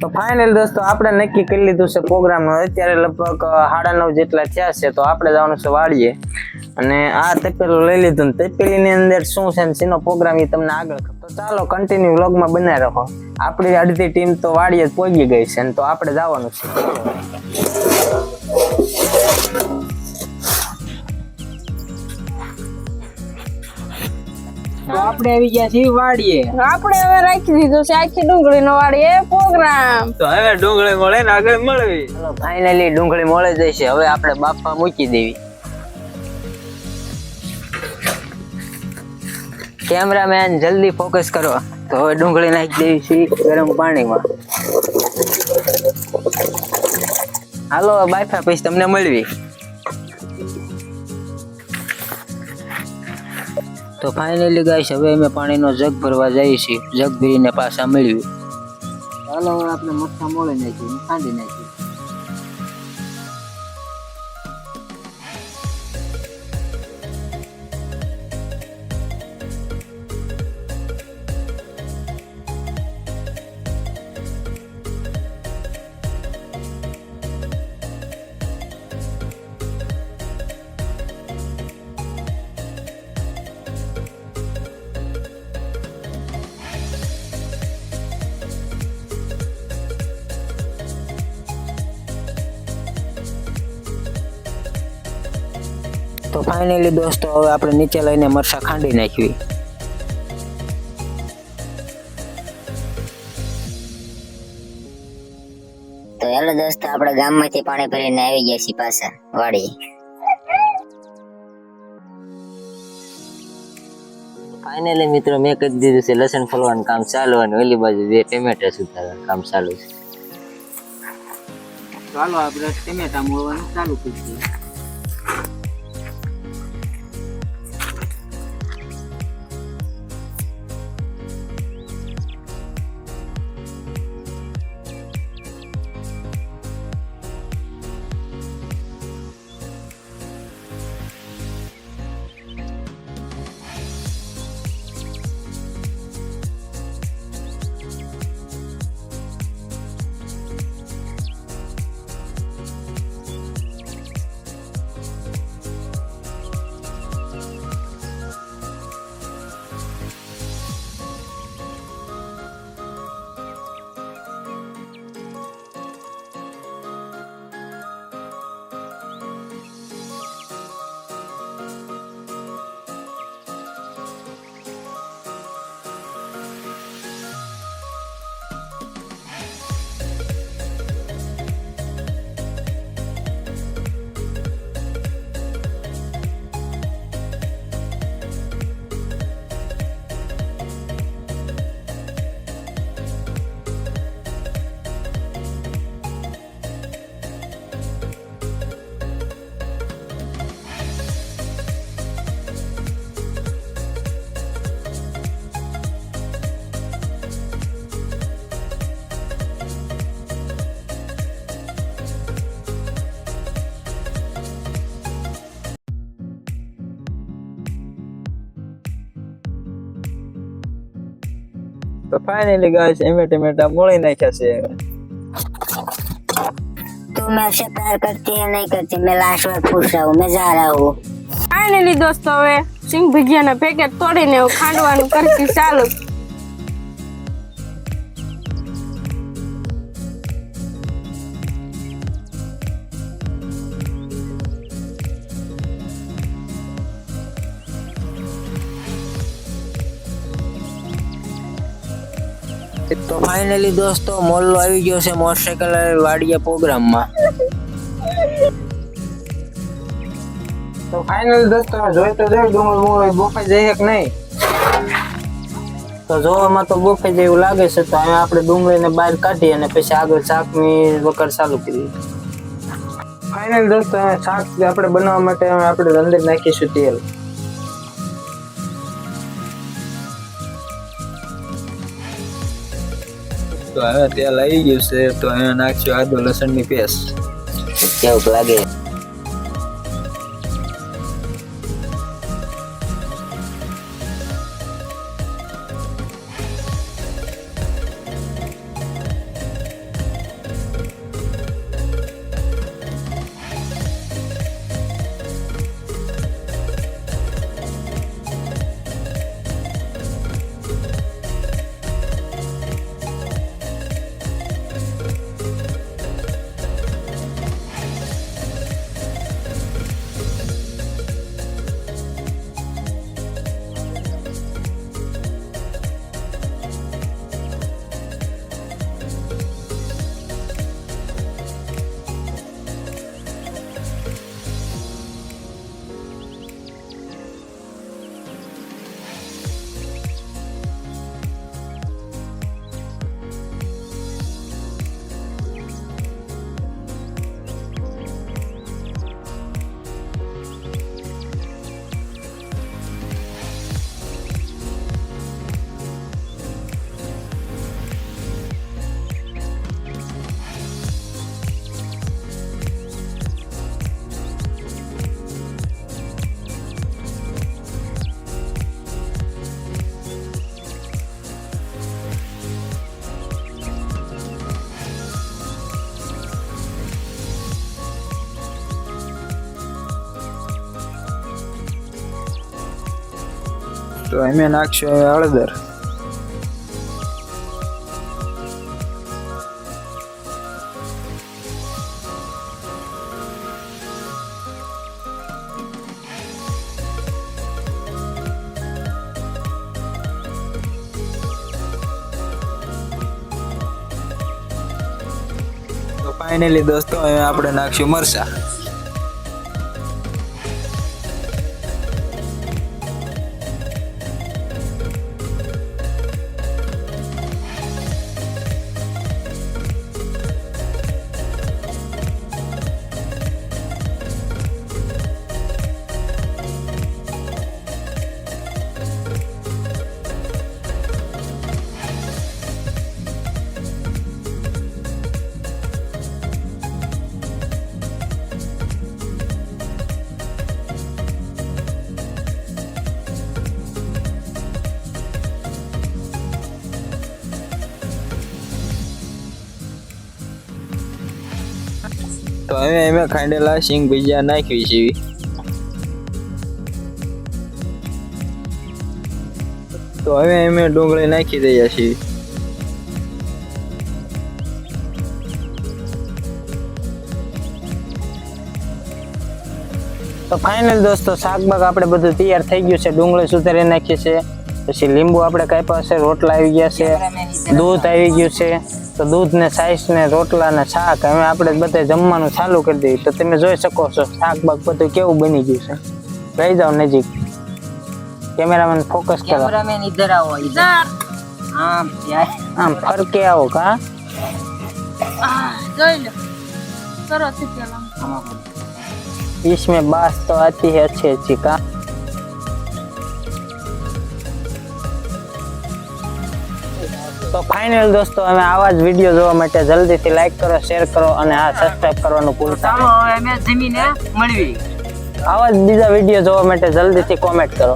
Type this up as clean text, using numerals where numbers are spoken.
તો ફાઇનલ દોસ્તો આપણે નક્કી કરી લીધું છે પ્રોગ્રામનો. અત્યારે લગભગ 9:30 જેટલા થયા છે, તો આપણે જવાનું છે વાડીએ. અને આ તપેલું લઈ લીધું ને તપેલીની અંદર શું છે ને શીનો પ્રોગ્રામ એ તમને આગળ તો ચાલો કન્ટિન્યુ વ્લોગમાં બનાવી રાખો. આપણી અડધી ટીમ તો વાડીએ પહોંચી ગઈ છે ને તો આપણે જવાનું છે. તો આપણે આવી ગયા છીએ વાડીએ. આપણે હવે રાખી દીધું છે આખી ડુંગળીનો વાડીએ પ્રોગ્રામ. તો હવે ડુંગળી મળે ને આગળ મળવી. ચલો ફાઇનલી ડુંગળી મળી જઈ છે. હવે આપણે બાફવા મૂકી દેવી. કેમેરામેન જલ્દી ફોકસ કરો. તો હવે ડુંગળી નાખી દેવી છે ગરમ પાણીમાં. હાલો બાફા પછી તમને મળવી. તો ફાઇનલી ગાઈસ હવે અમે પાણીનો જગ ભરવા જઈએ છીએ. જગ ભરીને પાછા મળવી. ચાલો હવે આપણે મઠ્ઠા મોળી નાખીએ, ખાંડી નાખીએ. તો ફાઇનલી દોસ્તો હવે આપણે નીચે લઈને મરચાં ખાંડી નાખવી. તો હેલો દોસ્તો, આપણે ગામમાંથી પાણી ભરીને આવી ગયા છીએ પાછા વાડી. ફાઇનલી મિત્રો મેં કહી દીધું છે લસણ ફોલવાનું કામ ચાલુ અને ઓલી બાજુ 2 ટમેટા સુધારવાનું કામ ચાલુ છે. ચાલો આપણે ટમેટા મોળવાનું ચાલુ કરી દઈએ. તો ફાઇનલી ગાઈસ ટમેટા મોળી નાખ્યા છે. तू मेरे से प्यार करती है नहीं करती? मैं लास्ट बार पूछ रहा हूँ, मैं जा रहा हूँ. ફાઇનલી દોસ્તો હવે સિંગ ભજીયાના પેકેટ તોડીને ખાંડવાનું કરતી ચાલુ. તો ફાઇનલી દોસ્તો મોલ્લો આવી ગયો છે મોટરસાઇકલ વાડીએ પ્રોગ્રામમાં. તો ફાઇનલ દોસ્તો જોઈ તો જોઈ ડુંગળી બોફાઈ જાય કે નહીં. તો જોવામાં તો બોફાઈ જાય એવું લાગે છે. તો હવે આપણે ડુંગળીને બહાર કાઢી અને પછી આગળ શાકની વઘાર ચાલુ કરીએ. ફાઇનલ દોસ્તો શાક આપણે બનાવવા માટે આપણે અંદર નાખીશું તેલ. તો હવે તેલ આવી ગયું છે. તો હવે નાખશું આદુ લસણની પેસ્ટ. કેવું લાગે? તો અમે નાખશું હવે હળદર. તો ફાઇનલી દોસ્તો હવે આપણે નાખશું મરચા. તો હવે અમે ખાંડેલા સિંગ ભજીયા નાખવી છે. તો હવે અમે ડુંગળી નાખી દઈએ છીએ. તો ફાઇનલ દોસ્તો શાકબાગ આપણે બધું તૈયાર થઈ ગયું છે. ડુંગળી સુધારી નાખી છે, પછી લીંબુ આપણે કાપ્યા છે, રોટલા આવી ગયા છે, દૂધ આવી ગયું છે. તો દૂધ ને સાઈસ ને રોટલા ને શાક હવે આપણે બધા જમવાનું ચાલુ કરી દઈએ. તો તમે જોઈ શકો છો શાકબાગ બધું કેવું બની ગયું છે. લઈ જાઓ નજીક, કેમેરામેન ફોકસ કરો. કેમેરામેન ઇધર આવો, ઇધર. આમ ફરકે આવો કા. જોઈ લો સરસ છે પેલા. इसमें बात तो आती है अच्छी अच्छी का. તો ફાઇનલ દોસ્તો અમે આવા જ વિડીયો જોવા માટે જલ્દીથી લાઈક કરો, શેર કરો અને હા સબસ્ક્રાઇબ કરવાનું ભૂલતા નહીં. અમે જમીને મળવી. આવા જ બીજા વિડીયો જોવા માટે જલ્દીથી કોમેન્ટ કરો.